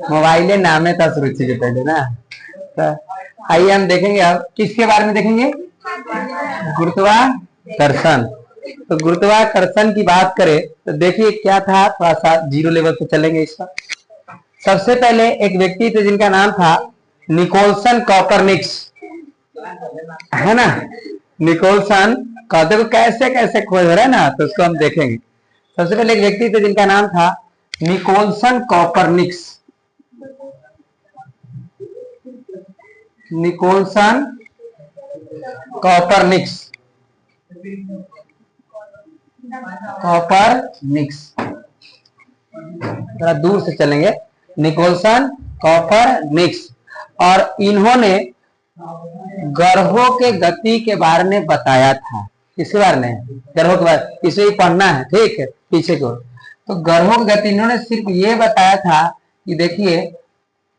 Mobile नामे था सुरुचि के पहले ना। तो आइए हम देखेंगे अब किसके बारे में देखेंगे, गुरुत्वाकर्षण। तो गुरुत्वाकर्षण की बात करें तो देखिए क्या था, थोड़ा सा जीरो लेवल पे चलेंगे इसका। सबसे पहले एक व्यक्ति थे जिनका नाम था निकोलसन कॉपरनिकस, है ना। निकोलसन का देखो कैसे कैसे खोज हो रहा है ना, तो उसको हम देखेंगे। सबसे पहले एक व्यक्ति थे जिनका नाम था Nicholson Copernicus. Nicholson Copernicus, Copernicus, थोड़ा दूर से चलेंगे। निकोलसन कॉपरनिकस, और इन्होंने ग्रहों के गति के बारे में बताया था। किसके बारे में, ग्रहों के बारे, इसे ही पढ़ना है, ठीक है, पीछे को। तो ग्रहों की गति इन्होंने सिर्फ ये बताया था कि देखिए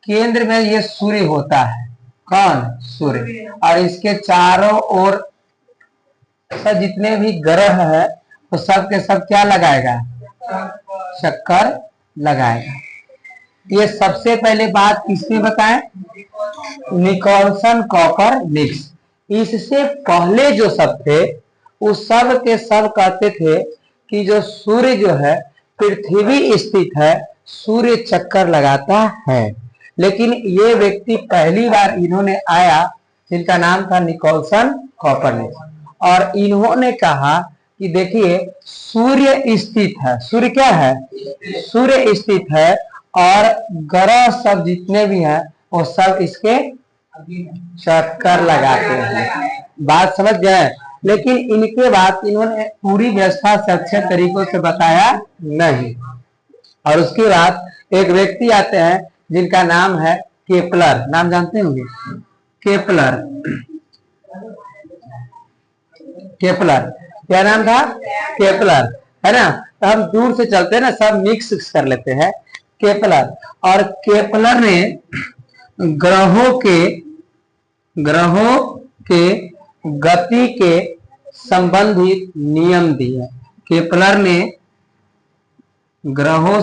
केंद्र में ये सूर्य होता है, कौन, सूर्य, और इसके चारों ओर सब जितने भी ग्रह है तो सब के सब क्या लगाएगा, चक्कर लगाएगा। ये सबसे पहले बात किसने बताया, निकोलसन कॉपरनिकस। इससे पहले जो सब थे उस सब के सब कहते थे कि जो सूर्य जो है पृथ्वी स्थित है, सूर्य चक्कर लगाता है। लेकिन ये व्यक्ति पहली बार इन्होंने आया जिनका नाम था निकोलसन कॉपरनिकस, और इन्होंने कहा कि देखिए सूर्य स्थित है, सूर्य क्या है, सूर्य स्थित है, और ग्रह सब जितने भी हैं वो सब इसके चक्कर लगाते हैं। बात समझ गए। लेकिन इनके बाद इन्होंने पूरी व्यवस्था से अच्छे तरीकों से बताया नहीं। और उसके बाद एक व्यक्ति आते हैं जिनका नाम है केपलर, नाम जानते होंगे, केपलर। केपलर, क्या नाम था, केपलर, है ना। तो हम दूर से चलते हैं ना, सब मिक्स कर लेते हैं। केपलर, और केपलर ने ग्रहों के गति के संबंधित नियम दिए। केपलर ने ग्रहों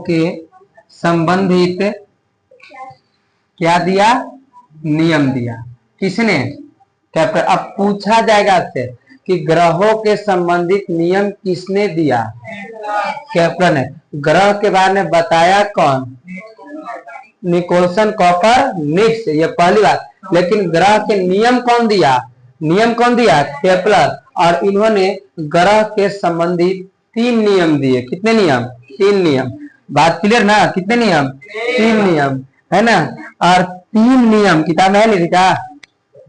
के संबंधित क्या दिया, नियम दिया। किसने, केपलर। अब पूछा जाएगा आपसे कि ग्रहों के संबंधित नियम किसने दिया, केपलर ने। ग्रह के बारे में बताया कौन, निकोलसन कॉपरनिकस, ये पहली बात। लेकिन ग्रह के नियम कौन दिया, केपलर। और इन्होंने ग्रह के संबंधित 3 नियम दिए। कितने नियम, 3 नियम। बात क्लियर ना, कितने नियम, 3 नियम, है ना। और 3 नियम किताब में है, लिखा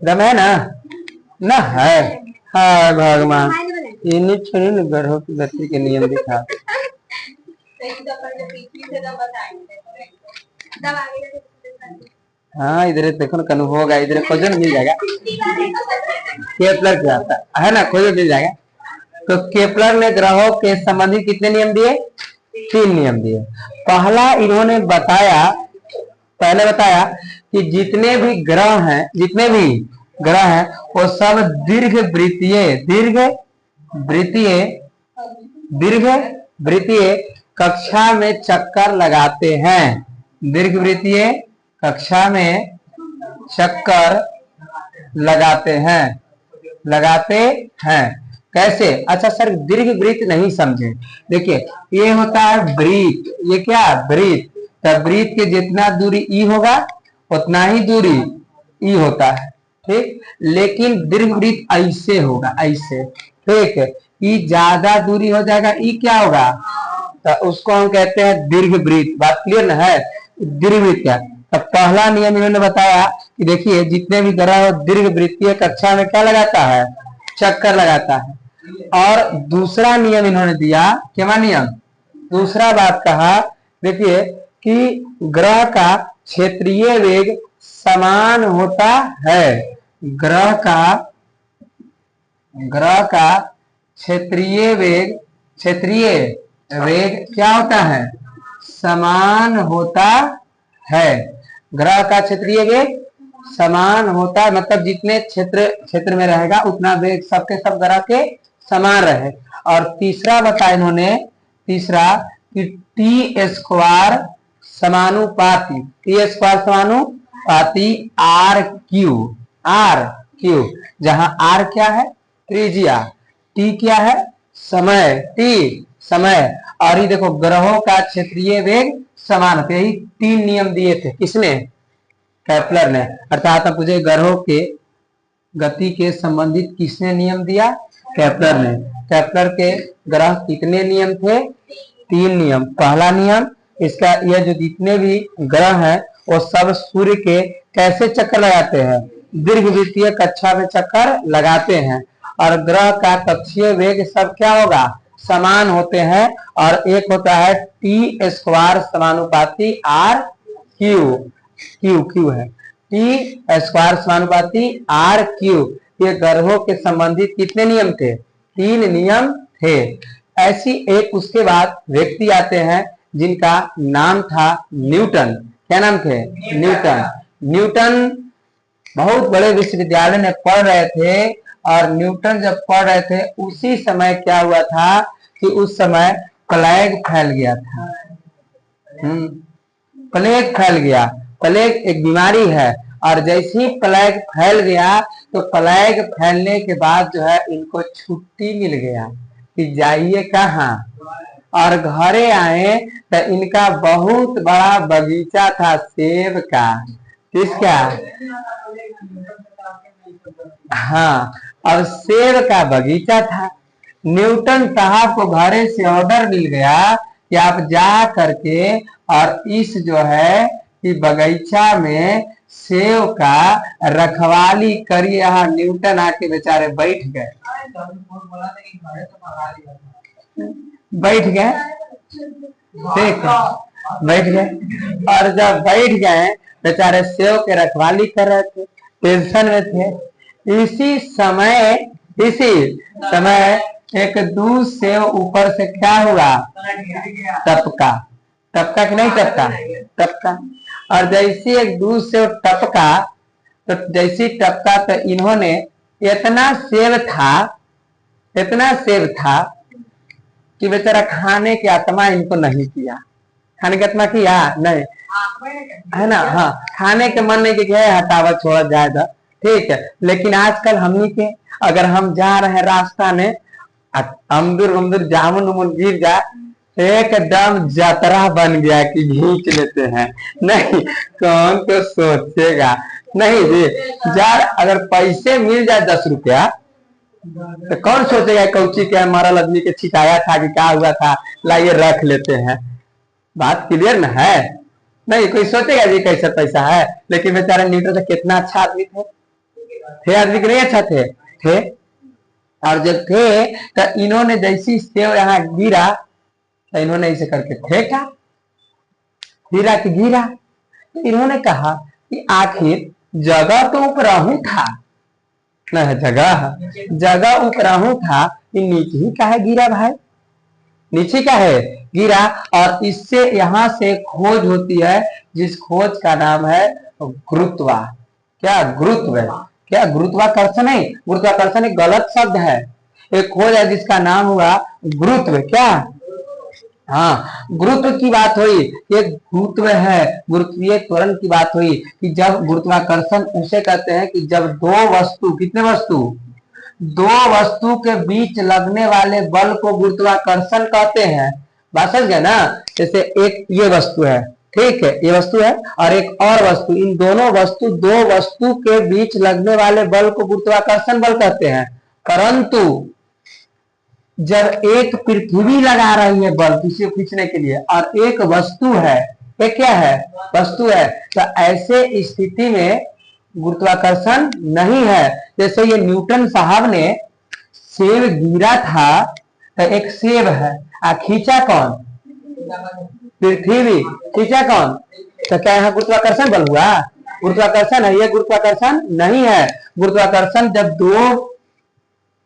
है ना है। हाय भगवान, इन्हीं छोड़ी ग्रहों की गति के नियम दिखा। हाँ इधर देखो ना, कनु होगा, इधर खोजो ना, मिल जाएगा। केपलर क्या आता है ना, खोजो मिल जाएगा। तो केपलर ने ग्रहों के संबंधित कितने नियम दिए, 3 नियम दिए। पहला इन्होंने पहले बताया कि जितने भी ग्रह हैं वो सब दीर्घ वृत्तीय कक्षा में चक्कर लगाते हैं। दीर्घ वृत्तीय कक्षा में चक्कर लगाते हैं। कैसे, अच्छा सर दीर्घ वृत्त नहीं समझे। देखिए ये होता है वृत्त, ये क्या, वृत्त। तो वृत्त के जितना दूरी ई होगा उतना ही दूरी ई होता है, ठीक। लेकिन दीर्घ वृत्त ऐसे होगा, ऐसे, ठीक है। ई ज्यादा दूरी हो जाएगा, ई क्या होगा, तो उसको हम कहते हैं दीर्घ वृत्त। बात क्लियर ना है, दीर्घ वृत्त क्या। तो पहला नियम इन्होंने बताया कि देखिए जितने भी ग्रह दीर्घ वृत्तीय कक्षा में क्या लगाता है, चक्कर लगाता है। और दूसरा नियम इन्होंने दिया, क्या नियम, दूसरा बात कहा, देखिए कि ग्रह का क्षेत्रीय वेग समान होता है। ग्रह का क्षेत्रीय वेग क्या होता है, समान होता है। ग्रह का क्षेत्रीय वेग समान होता है, मतलब जितने क्षेत्र में रहेगा उतना वेग सबके सब ग्रह के समान रहे। और तीसरा बताया इन्होंने, कि टी समानुपाती, टी स्क्वायर समानुपाती आर क्यू, जहां आर क्या है त्रिज्या, टी क्या है समय, टी समय, और ये देखो ग्रहों का क्षेत्रीय वेग समान होते, यही 3 नियम दिए थे किसने, केपलर ने, अर्थात मुझे ग्रहों के गति के संबंधित किसने नियम दिया, केपलर ने। केपलर के ग्रह कितने नियम थे, 3 नियम। पहला नियम, इसका यह जो जितने भी ग्रह हैं वो सब सूर्य के कैसे चक्कर लगाते हैं, दीर्घवृत्तीय कक्षा में चक्कर लगाते हैं, और ग्रह का कक्षीय वेग सब क्या होगा, समान होते हैं, और एक होता है टी स्क्वायर समानुपाती आर क्यू, क्यू है टी स्क्वायर समानुपाती आर क्यू। ये ग्रहों के संबंधित कितने नियम थे, 3 नियम थे। ऐसी एक उसके बाद व्यक्ति आते हैं जिनका नाम था न्यूटन। क्या नाम थे, न्यूटन। न्यूटन बहुत बड़े विश्वविद्यालय में पढ़ रहे थे, और न्यूटन जब पढ़ रहे थे उसी समय क्या हुआ था कि उस समय प्लेग फैल गया था। प्लेग फैल गया, प्लेग एक बीमारी है, और जैसे ही प्लेग फैल गया तो प्लेग फैलने के बाद जो है इनको छुट्टी मिल गया कि जाइए कहाँ, और घरे आए तो इनका बहुत बड़ा बगीचा था सेब का, किसका, हाँ, और सेब का बगीचा था। न्यूटन साहब को घरे से ऑर्डर मिल गया कि आप जा करके और इस जो है कि बगीचा में सेब का रखवाली करिए। यहाँ न्यूटन आके बेचारे बैठ गए, ठीक है, बैठ गए, और जब बैठ गए बेचारे सेब के रखवाली कर रहे थे, टेंशन में थे। इसी समय एक दूध सेब ऊपर से क्या हुआ, टपका, टपका कि नहीं टपका, टपका, और जैसे एक दूध सेब टपका, तो जैसी टपका तो इन्होंने इतना सेब था कि बेचारा खाने की आत्मा इनको नहीं किया, खाने की आत्मा किया नहीं है ना, हाँ, खाने के मन नहीं किया, हटावा छोड़ा जाएगा, ठीक है। लेकिन आजकल हमनी के अगर हम जा रहे हैं रास्ता में, अमदुर जामुन उमुन गिर जाए, एकदम जतरा बन गया कि खींच लेते हैं, नहीं कौन तो सोचेगा, नहीं जी, यार अगर पैसे मिल जाए 10 रुपया तो कौन सोचेगा कौची के मरल आदमी के छिटाया था कि क्या हुआ था, लाइए रख लेते हैं। बात क्लियर ना है, नहीं कोई सोचेगा जी कैसा पैसा है। लेकिन बेचारे न्यूटन से कितना अच्छा आदमी थे आदमी के नहीं अच्छा थे, और जब थे तो इन्होंने जैसी सेव यहाँ गिरा तो इन्होंने इसे करके फेंका, गिरा कि गिरा, तो इन्होंने कहा कि आखिर जगह तो उपराहू था न, जगह उपराहू था, ये नीचे ही काहे गिरा भाई, नीचे का है गिरा। और इससे यहां से खोज होती है जिस खोज का नाम है गुरुत्वा, क्या गुरुत्व, क्या गुरुत्वाकर्षण है, गुरुत्वाकर्षण एक गलत शब्द है, एक खोज है जिसका नाम हुआ गुरुत्व, क्या, हाँ, गुरुत्व की बात हुई, एक गुरुत्व है, गुरुत्वीय त्वरण की बात हुई कि जब गुरुत्वाकर्षण उसे कहते हैं कि जब दो वस्तु के बीच लगने वाले बल को गुरुत्वाकर्षण कहते हैं। बात समझ गए ना, जैसे एक ये वस्तु है, ठीक है, ये वस्तु है, और एक और वस्तु, इन दो वस्तु के बीच लगने वाले बल को गुरुत्वाकर्षण बल कहते हैं। परंतु जब एक पृथ्वी लगा रही है बल किसी को खींचने के लिए, और एक वस्तु है, एक क्या है, वस्तु है, तो ऐसे स्थिति में गुरुत्वाकर्षण नहीं है। जैसे ये न्यूटन साहब ने सेब गिरा था, तो एक सेब है, खींचा कौन, पृथ्वी, खींचा कौन, तो क्या यहाँ गुरुत्वाकर्षण बल हुआ, गुरुत्वाकर्षण है, ये गुरुत्वाकर्षण नहीं है। गुरुत्वाकर्षण जब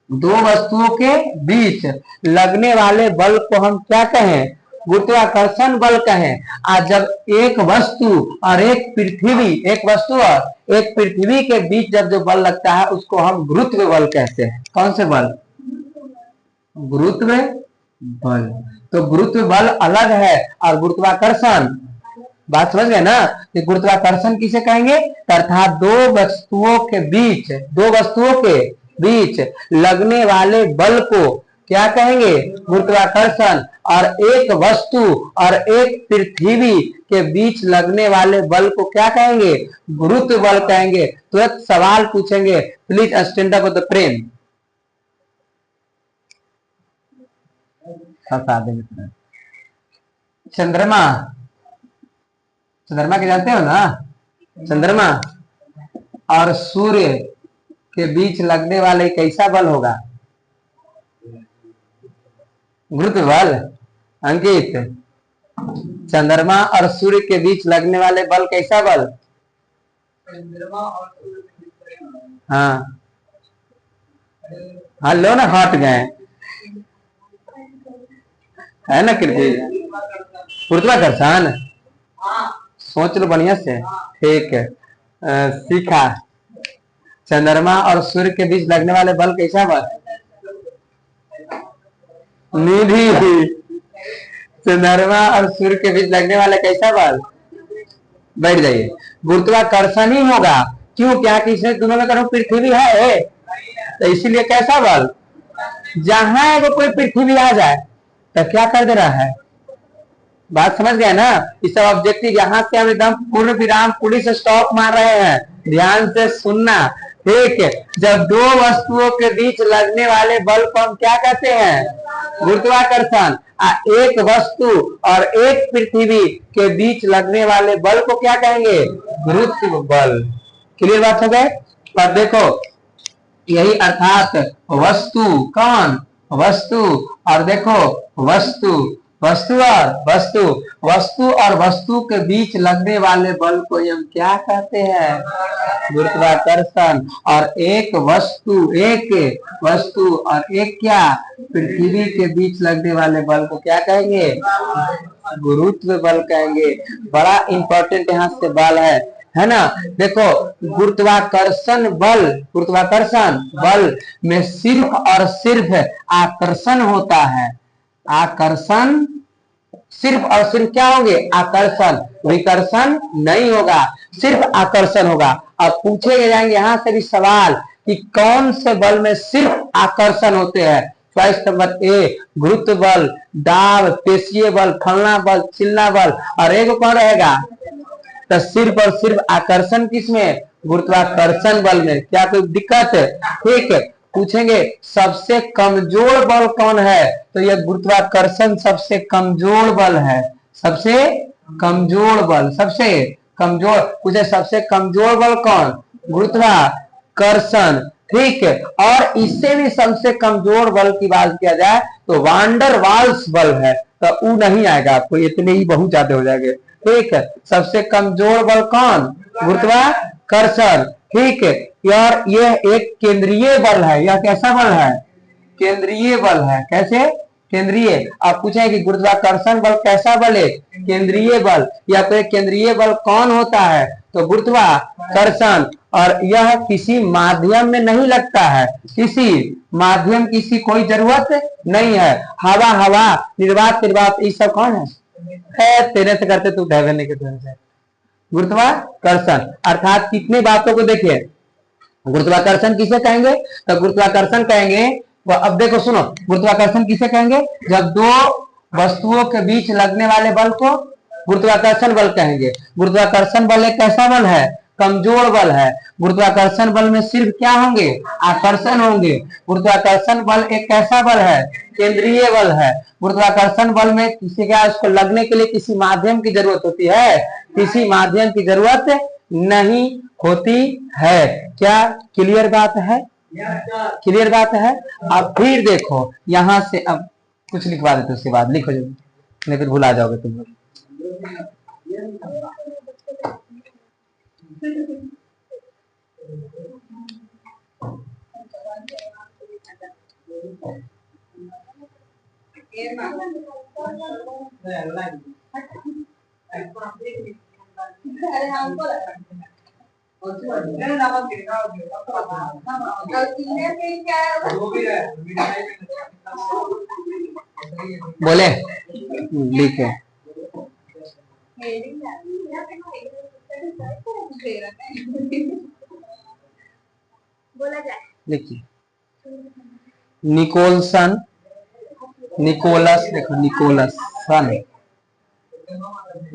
दो वस्तुओं के बीच लगने वाले बल को हम क्या कहें, गुरुत्वाकर्षण बल कहें। आज जब एक वस्तु और एक पृथ्वी के बीच जब जो बल लगता है उसको हम गुरुत्व बल कहते हैं। कौन से बल, गुरुत्व बल। तो गुरुत्व बल अलग है और गुरुत्वाकर्षण बात समझ गए ना कि गुरुत्वाकर्षण किसे कहेंगे, अर्थात दो वस्तुओं के बीच लगने वाले बल को क्या कहेंगे, गुरुत्वाकर्षण। और एक वस्तु और एक पृथ्वी के बीच लगने वाले बल को क्या कहेंगे, गुरुत्व बल कहेंगे। तुरंत सवाल पूछेंगे, please stand up the frame. चंद्रमा, चंद्रमा के जानते हो ना, चंद्रमा और सूर्य के बीच लगने वाले कैसा बल होगा, गुरुत्व बल। अंकित, चंद्रमा और सूर्य के बीच लगने वाले बल कैसा बल, चंद्रमा और सूर्य। हाँ हाँ, लो ना, हट गए है ना, गुरुत्वाकर्षण। सोच लो बढ़िया से, ठीक है। सीखा, चंद्रमा और सूर्य के बीच लगने वाले बल कैसा बल, निधि। चंद्रमा और सूर्य के बीच लगने वाला कैसा बल, बैठ जाइए, गुरुत्वाकर्षण ही होगा। क्यों, क्या कि इसमें दोनों में करो पृथ्वी है, तो इसीलिए कैसा बल, जहां अगर कोई पृथ्वी आ जाए तो क्या कर दे रहा है, बात समझ गए ना। इस सब ऑब्जेक्टिव यहाँ से हम एकदम पूर्ण विराम पुलिस स्टॉप मार रहे हैं, ध्यान से सुनना, ठीक है। जब दो वस्तुओं के बीच लगने वाले बल को हम क्या कहते हैं, गुरुत्वाकर्षण। एक वस्तु और एक पृथ्वी के बीच लगने वाले बल को क्या कहेंगे, गुरुत्व बल। क्लियर बात हो गए। और देखो यही अर्थात वस्तु, कौन, वस्तु, और देखो वस्तु, वस्तु और वस्तु के बीच लगने वाले बल को हम क्या कहते हैं, गुरुत्वाकर्षण। और एक वस्तु और एक क्या, पृथ्वी के बीच लगने वाले बल को क्या कहेंगे, गुरुत्व बल कहेंगे। बड़ा इंपॉर्टेंट यहाँ से बल है ना। देखो गुरुत्वाकर्षण बल में सिर्फ और सिर्फ आकर्षण होता है, आकर्षण सिर्फ और सिर्फ क्या होंगे, आकर्षण, विकर्षण नहीं होगा, सिर्फ आकर्षण होगा। अब पूछे जाएंगे यहाँ से भी सवाल कि कौन से बल में सिर्फ आकर्षण होते हैं। चॉइस नंबर ए, गुरुत्व बल, दाब, पेशीय बल, फलना बल, चिलना बल, और एक कौन रहेगा, तो सिर्फ और सिर्फ आकर्षण किसमें, गुरुत्वाकर्षण बल में। क्या कोई दिक्कत है, ठीक है। पूछेंगे सबसे कमजोर बल कौन है, तो यह गुरुत्वाकर्षण सबसे कमजोर बल है, सबसे कमजोर बल, सबसे कमजोर। पूछे सबसे कमजोर बल कौन, गुरुत्वाकर्षण, ठीक है। और इससे भी सबसे कमजोर बल की बात किया जाए तो वांडर वाल्स बल है, तो वो नहीं आएगा आपको, इतने ही बहुत ज्यादा हो जाएंगे, ठीक है। सबसे कमजोर बल कौन, गुरुत्वाकर्षण, ठीक है। यार यह एक केंद्रीय बल है, यह कैसा बल है, केंद्रीय बल है। कैसे, केंद्रीय। आप पूछे कि गुरुत्वाकर्षण बल कैसा बल है, केंद्रीय बल। या तो केंद्रीय बल कौन होता है, तो गुरुत्वाकर्षण। और यह किसी माध्यम में नहीं लगता है, किसी माध्यम की कोई जरूरत नहीं है। हवा निर्वात ये सब कौन है, तेरे से करते तू ढहने के तरह से। गुरुत्वाकर्षण अर्थात कितने बातों को देखिए, गुरुत्वाकर्षण किसे कहेंगे, तो गुरुत्वाकर्षण कहेंगे वो। अब देखो सुनो, गुरुत्वाकर्षण किसे कहेंगे, जब दो वस्तुओं के बीच लगने वाले बल को गुरुत्वाकर्षण बल कहेंगे। गुरुत्वाकर्षण बल एक कैसा बल है, कमजोर बल है। गुरुत्वाकर्षण बल में सिर्फ क्या होंगे, आकर्षण होंगे। गुरुत्वाकर्षण बल एक कैसा बल है, केंद्रीय बल है। गुरुत्वाकर्षण बल में किसी का उसको लगने के लिए किसी माध्यम की जरूरत होती है, किसी माध्यम की जरूरत नहीं होती है। क्या क्लियर बात है, क्लियर बात है। अब फिर देखो यहां से, अब कुछ लिखवा देते उसके बाद लिखो, नहीं फिर भुला जाओगे तुम। बोले लिखे देखिए, निकोलसन, निकोलस, देखो निकोलस सन,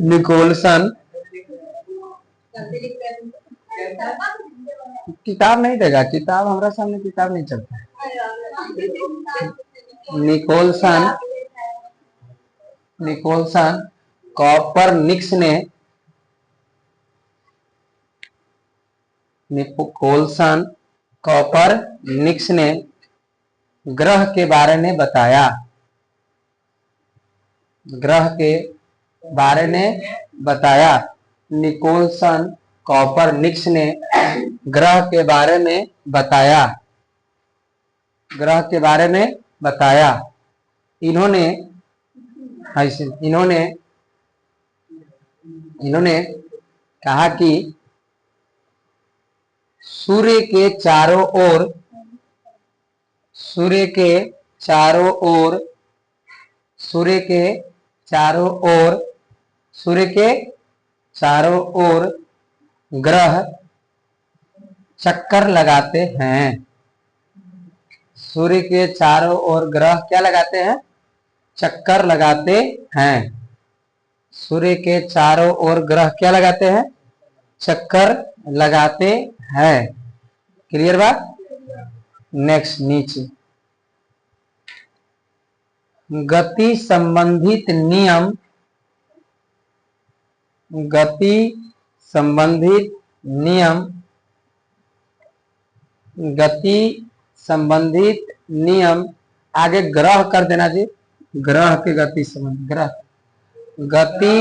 निकोलसन किताब नहीं देगा, किताब हमारा सामने किताब नहीं चलता है। निकोलसन, निकोलसन कॉपरनिक्स ने, निकोलसन कॉपरनिक्स ने ग्रह के बारे में बताया, ग्रह के बारे में बताया। निकोलसन कॉपरनिक्स ने ग्रह के बारे में बताया, ग्रह के बारे में बताया। इन्होंने इन्होंने इन्होंने कहा कि सूर्य के चारों ओर, सूर्य के चारों ओर, सूर्य के चारों ओर, सूर्य के चारों ओर ग्रह चक्कर लगाते हैं। सूर्य के चारों ओर ग्रह क्या लगाते हैं? चक्कर लगाते हैं। सूर्य के चारों ओर ग्रह क्या लगाते हैं? चक्कर लगाते हैं। क्लियर बात? नेक्स्ट, नीचे गति संबंधित नियम, गति संबंधित नियम, गति संबंधित नियम, आगे ग्रह कर देना जी, ग्रह के गति संबंध, ग्रह गति,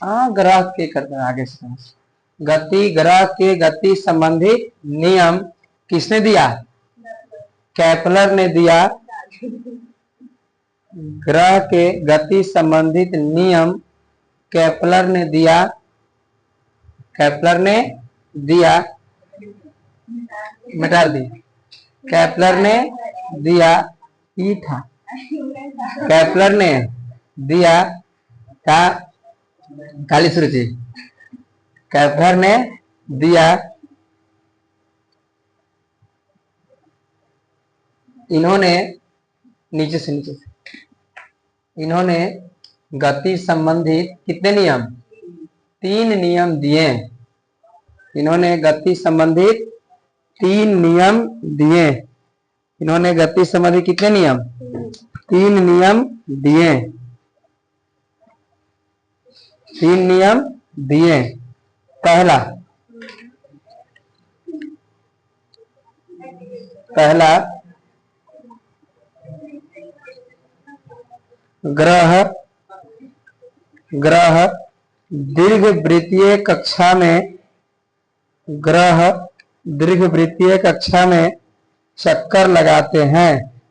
हाँ ग्रह के कर देना आगे से। गति, ग्रह के गति संबंधित नियम किसने दिया? केपलर ने दिया। ग्रह के गति संबंधित नियम केपलर ने दिया, केपलर ने दिया, मिटा दी, केपलर ने दिया, ये था, केपलर ने दिया था, काली सूची, केपलर ने दिया। इन्होंने नीचे से, इन्होंने गति संबंधित कितने नियम? 3 नियम दिए। इन्होंने गति संबंधित 3 नियम दिए। इन्होंने गति संबंधित कितने नियम? 3 नियम दिए। 3 नियम दिए। पहला, पहला ग्रह, ग्रह दीर्घवृत्तीय कक्षा में, ग्रह दीर्घवृत्तीय कक्षा में चक्कर लगाते हैं।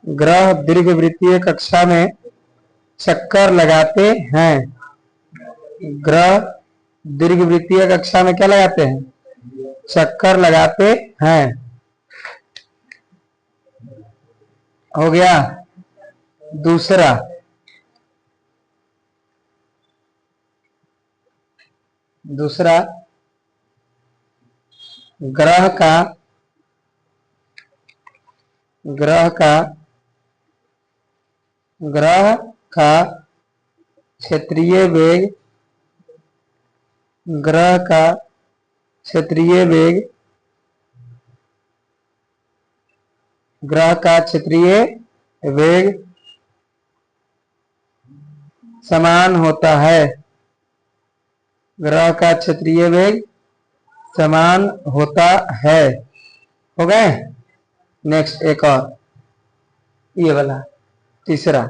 ग्रह दीर्घवृत्तीय कक्षा में चक्कर लगाते हैं। ग्रह दीर्घवृत्तीय कक्षा में क्या लगाते हैं? चक्कर लगाते हैं। हो गया। दूसरा, दूसरा ग्रह का, ग्रह का, ग्रह का क्षेत्रीय वेग, ग्रह का क्षेत्रीय वेग, ग्रह का क्षेत्रीय वेग समान होता है। ग्रह का क्षेत्रीय वेग समान होता है। हो गए। नेक्स्ट एक और, ये वाला तीसरा,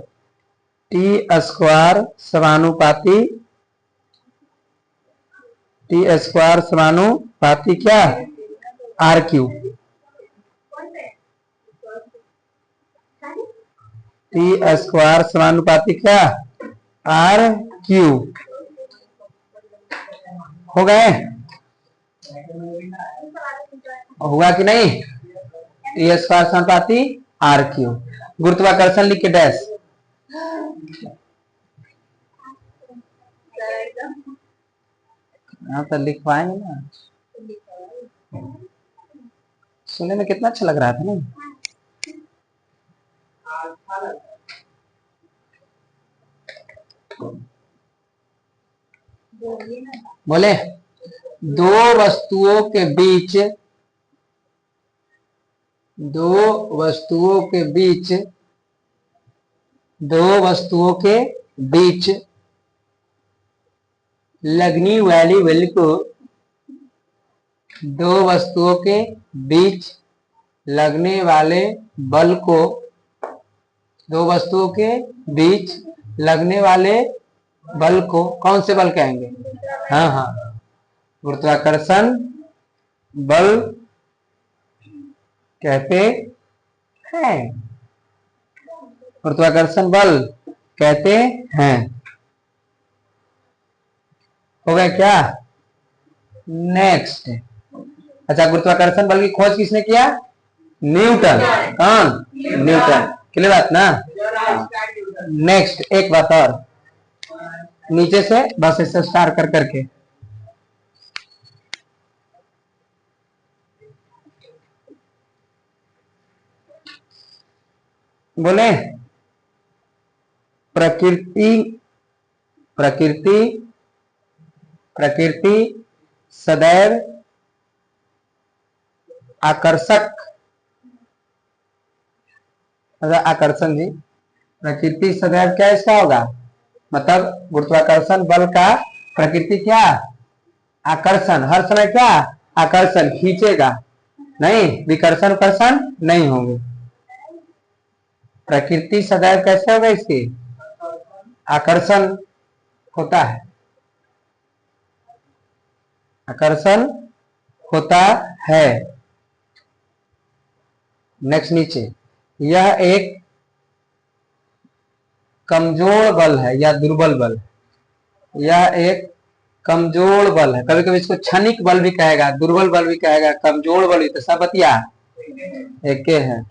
टी स्क्वायर समानुपाती, टी स्क्वायर समानुपाती क्या? R cube. टी स्क्वायर समानुपाती क्या? R cube. हो गए? हुआ कि नहीं? टी स्क्वायर समानुपाती आर क्यू। गुरुत्वाकर्षण लिख के डैश, हाँ तो लिखवाएंगे ना। सुनने में कितना अच्छा लग रहा था ना। बोले दो वस्तुओं के बीच, दो वस्तुओं के बीच, दो वस्तुओं के बीच लगने वाली बल को, दो वस्तुओं के बीच लगने वाले बल को, दो वस्तुओं के बीच लगने वाले बल को कौन से बल कहेंगे? हाँ हाँ, गुरुत्वाकर्षण बल कहते हैं, गुरुत्वाकर्षण बल कहते हैं। हो गया क्या? नेक्स्ट, अच्छा गुरुत्वाकर्षण बल की खोज किसने किया? न्यूटन। कौन? न्यूटन। क्लियर बात ना? नेक्स्ट एक बात और, नीचे से बस इसे स्टार कर करके बोले प्रकृति, प्रकृति, प्रकृति सदैव आकर्षक, आकर्षण जी, प्रकृति सदैव क्या इसका होगा? मतलब गुरुत्वाकर्षण बल का प्रकृति क्या? आकर्षण, हर समय क्या? आकर्षण, खींचेगा नहीं, विकर्षण कर्षण नहीं होंगे। प्रकृति सदैव कैसे होगा इसकी? आकर्षण होता है, आकर्षण होता है। नेक्स्ट नीचे, यह एक कमजोर बल है या दुर्बल बल, यह एक कमजोर बल है। कभी कभी इसको क्षणिक बल भी कहेगा, दुर्बल बल भी कहेगा, कमजोर बल भी, तो सब बतिया एक है।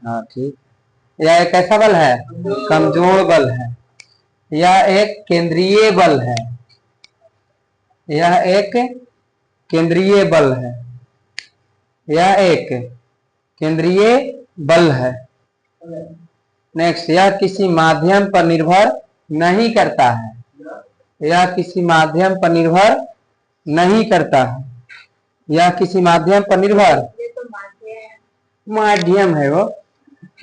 हाँ ठीक, यह एक कैसा बल है? कमजोर बल है। यह एक केंद्रीय बल है, यह एक केंद्रीय बल है, यह एक केंद्रीय बल है। नेक्स्ट, यह किसी माध्यम पर निर्भर नहीं करता है, यह किसी माध्यम पर निर्भर नहीं करता है, यह किसी माध्यम पर निर्भर, माध्यम है वो,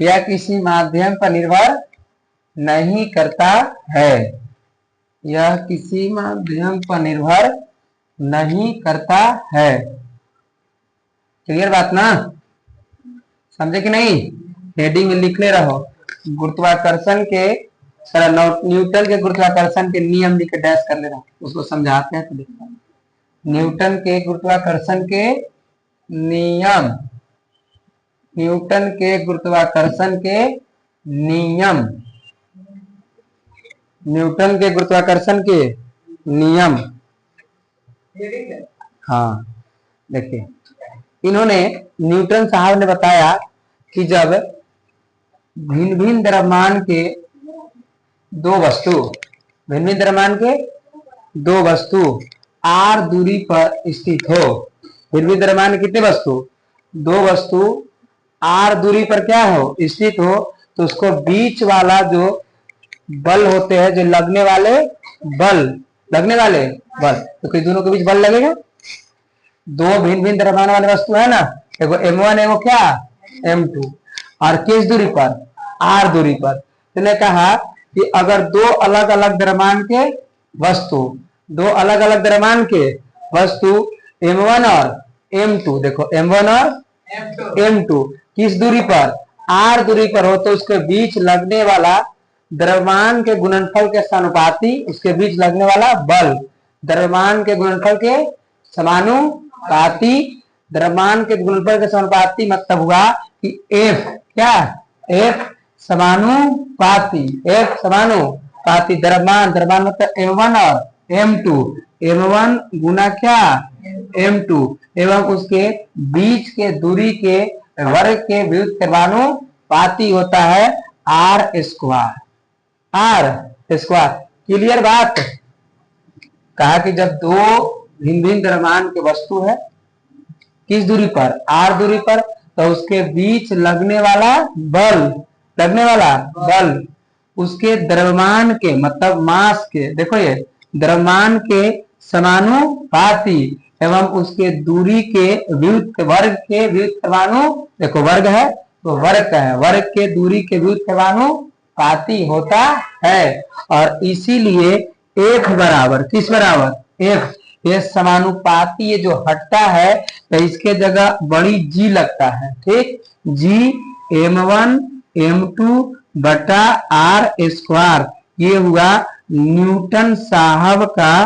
यह किसी माध्यम पर निर्भर नहीं करता है, यह किसी माध्यम पर निर्भर नहीं करता है। क्लियर बात ना? समझे कि नहीं? हेडिंग में लिखले रहो, गुरुत्वाकर्षण के, न्यूटन के गुरुत्वाकर्षण के नियम लिख के डैश कर ले रहा, उसको समझाते हैं तो लिखता हूं। न्यूटन के गुरुत्वाकर्षण के नियम, न्यूटन के गुरुत्वाकर्षण के नियम, न्यूटन के गुरुत्वाकर्षण के नियम। हाँ देखिए, इन्होंने, न्यूटन साहब ने बताया कि जब भिन्न भिन्न द्रव्यमान के दो वस्तु, भिन्न भिन्न द्रव्यमान के दो वस्तु r दूरी पर स्थित हो, भिन्न भिन्न द्रव्यमान कितने वस्तु? दो वस्तु r दूरी पर क्या हो? स्थित हो, तो उसको बीच वाला जो बल होते हैं, जो लगने वाले बल, लगने वाले बल, तो किस दोनों के बीच बल लगेगा? दो भिन्न भिन्न द्रव्यमान वाले वस्तु है ना, एगो m1 एगो क्या m2, और किस दूरी पर? r दूरी पर। तो कहा कि अगर दो अलग अलग द्रव्यमान के वस्तु, दो अलग अलग द्रव्यमान के वस्तु m1 और m2, देखो m1 और m2 किस दूरी पर? r दूरी पर हो, तो उसके बीच लगने वाला द्रव्यमान के गुणनफल के समानुपाती, उसके बीच लगने वाला बल द्रव्यमान के गुणनफल के समानुपाती, द्रव्यमान के गुणनफल के समानुपाती मतलब हुआ कि F क्या? F समानुपाती, F समानुपाती द्रव्यमान, द्रव्यमान मतलब m1 और m2, m1 गुना क्या? m2, एवं उसके बीच के दूरी के वर्ग के व्युत्क्रमानुपाती होता है r square. R square. Clear बात। कहा कि जब दो भिन्न भिन्न द्रव्यमान के वस्तु है किस दूरी पर, आर दूरी पर, तो उसके बीच लगने वाला बल उसके द्रव्यमान के मतलब मास के, देखो ये द्रव्यमान के समानुपाती एवं उसके दूरी के वर्ग के व्युत्क्रमानु, देखो वर्ग है तो वर्ग का है, वर्ग के दूरी के व्युत्क्रमानुपाती होता है। और इसीलिए एक बराबर किस बराबर, एक, ये समानुपाती ये जो हटता है तो इसके जगह बड़ी जी लगता है, ठीक, जी m1 m2 बटा आर स्क्वायर। ये हुआ न्यूटन साहब का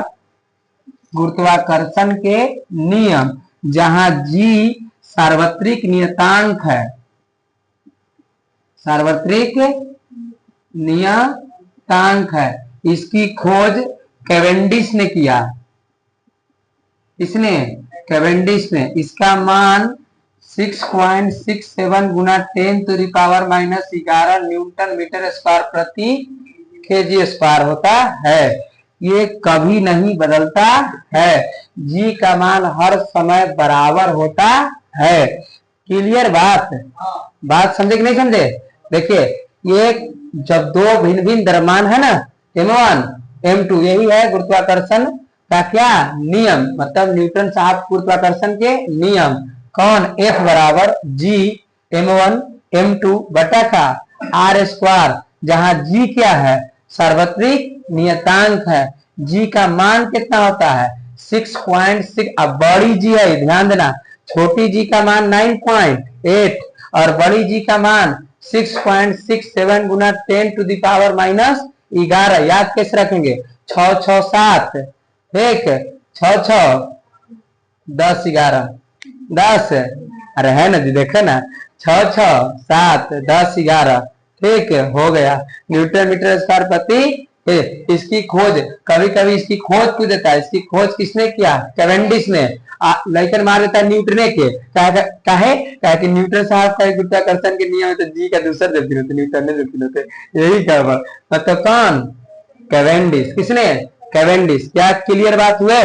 गुरुत्वाकर्षण के नियम, जहां जी सार्वत्रिक नियतांक है, सार्वत्रिक नियतांक है। इसकी खोज कैवेंडिश ने किया, इसने कैवेंडिश ने, इसका मान 6.67 गुना 10⁻⁻11 न्यूटन मीटर स्क्वायर प्रति केजी स्क्वायर होता है। ये कभी नहीं बदलता है, जी का मान हर समय बराबर होता है। क्लियर बात, बात समझे कि नहीं समझे। देखिए ये जब दो भिन्न भिन्न द्रव्यमान है ना, m1 m2, यही है गुरुत्वाकर्षण का क्या नियम, मतलब न्यूटन साहब गुरुत्वाकर्षण के नियम। कौन, F बराबर जी m1 m2 बटा का आर स्क्वायर, जहां जी क्या है, सार्वत्रिक नियतांक है। जी का मान कितना होता है 6.6। अब बड़ी जी है, ध्यान देना, छोटी जी का मान 9.8 और बड़ी जी का मान 6.67 गुना 10⁻⁻11। याद कैसे रखेंगे, 6 6 7, ठीक, 6 6 10 11 10, अरे है ना जी, देखे ना, 6 6 7 10 11, ठीक हो गया न्यूटन मीटर स्क्वायर प्रति। इसकी खोज, कभी कभी इसकी खोज क्यों देता है, इसकी खोज किसने किया, कैवेंडिश ने, लेकिन मार देता है न्यूटन के, काहे कि न्यूटन साहब का गुरुत्वाकर्षण के नियम है, तो जी का दूसरा जब होते, न्यूटन ने जब होते, यही क्या मतलब कौन, कैवेंडिश। किसने, कैवेंडिश। क्या क्लियर बात हुए,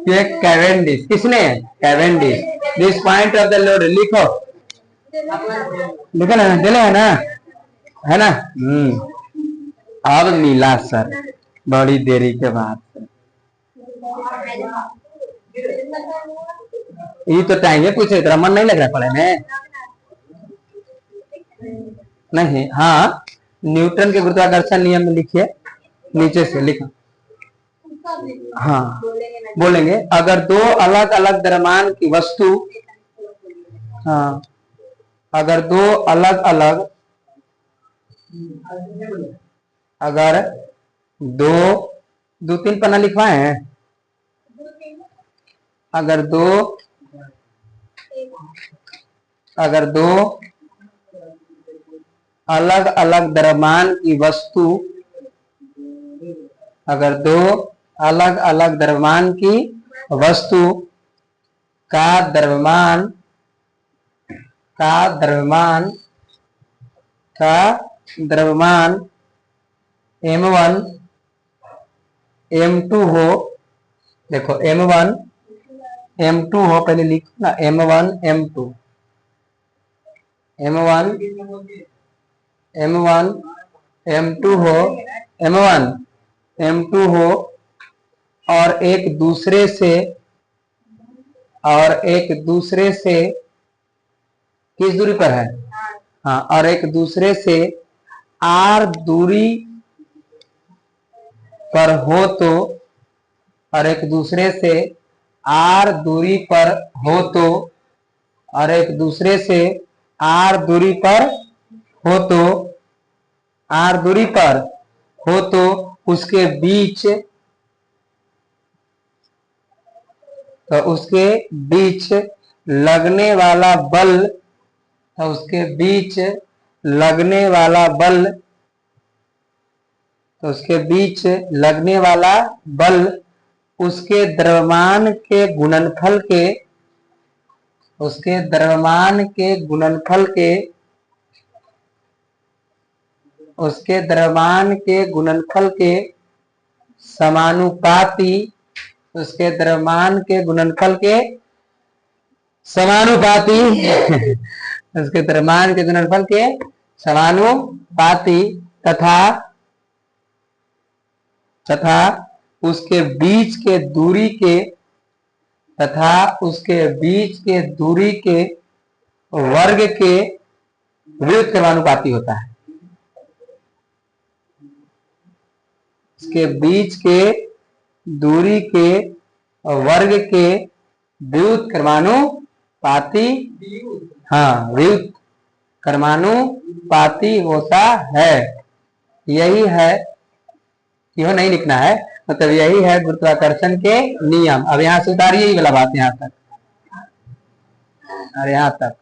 ये कैवेंडिश, किसने, Cavendish. This point of the load लिखो, लिखो ना, दिले है ना। अब मिला सर बड़ी देरी के बाद, ये तो टाइम है, पूछे तेरा मन नहीं लग रहा पढ़े में, नहीं। हाँ, न्यूटन के गुरुत्वाकर्षण नियम में लिखिए, नीचे से लिखो। हाँ बोलेंगे, अगर दो अलग अलग द्रव्यमान की वस्तु, हाँ, अगर दो अलग अलग, अगर दो 2-3 पन्ना लिखवाए हैं, अगर दो अलग अलग द्रव्यमान की वस्तु, अगर दो अलग अलग द्रव्यमान की वस्तु का द्रव्यमान m1 m2 हो, देखो m1 m2 हो, पहले लिखो ना, m1 m2 m2 हो, m1 m2 हो, और एक दूसरे से किस दूरी पर है, हाँ, और एक दूसरे से r दूरी पर हो तो, और एक दूसरे से r दूरी पर हो तो, और एक दूसरे से r दूरी पर हो तो, r दूरी पर हो तो उसके बीच लगने वाला बल, उसके बीच लगने वाला बल उसके द्रव्यमान के गुणनफल के उसके द्रव्यमान के गुणनफल के समानुपाती, उसके द्रव्यमान के गुणनफल के समानुपाती उसके द्रव्यमान के गुणनफल के समानुपाती तथा उसके बीच के दूरी के वर्ग के विरुद्ध समानुपाती होता है। इसके बीच के दूरी के वर्ग के विरुद्ध कर्मानुपाती, हाँ विरुद्ध कर्मानुपाती होता है। यही है, यह नहीं लिखना है, मतलब यही है गुरुत्वाकर्षण के नियम। अब यहाँ से उतारिए ये वाला बात यहाँ तक और यहाँ तक।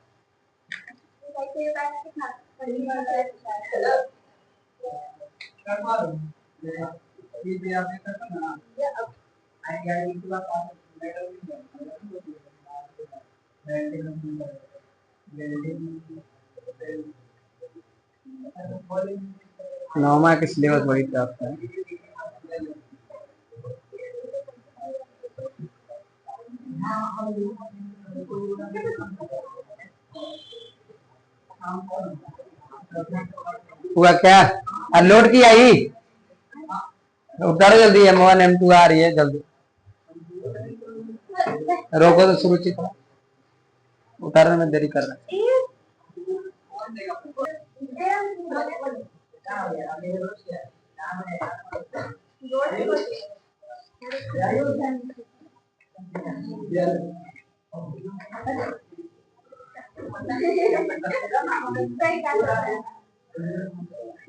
नौमा के सिलेबस बड़ी टफ है। हुआ क्या? लोड की आई, उतारो जल्दी। M1 M2 आ रही है, जल्दी रोको तो सुरुचित उतारने में देरी कर रहा है।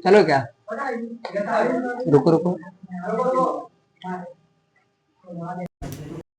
चलो क्या, रुको रुको।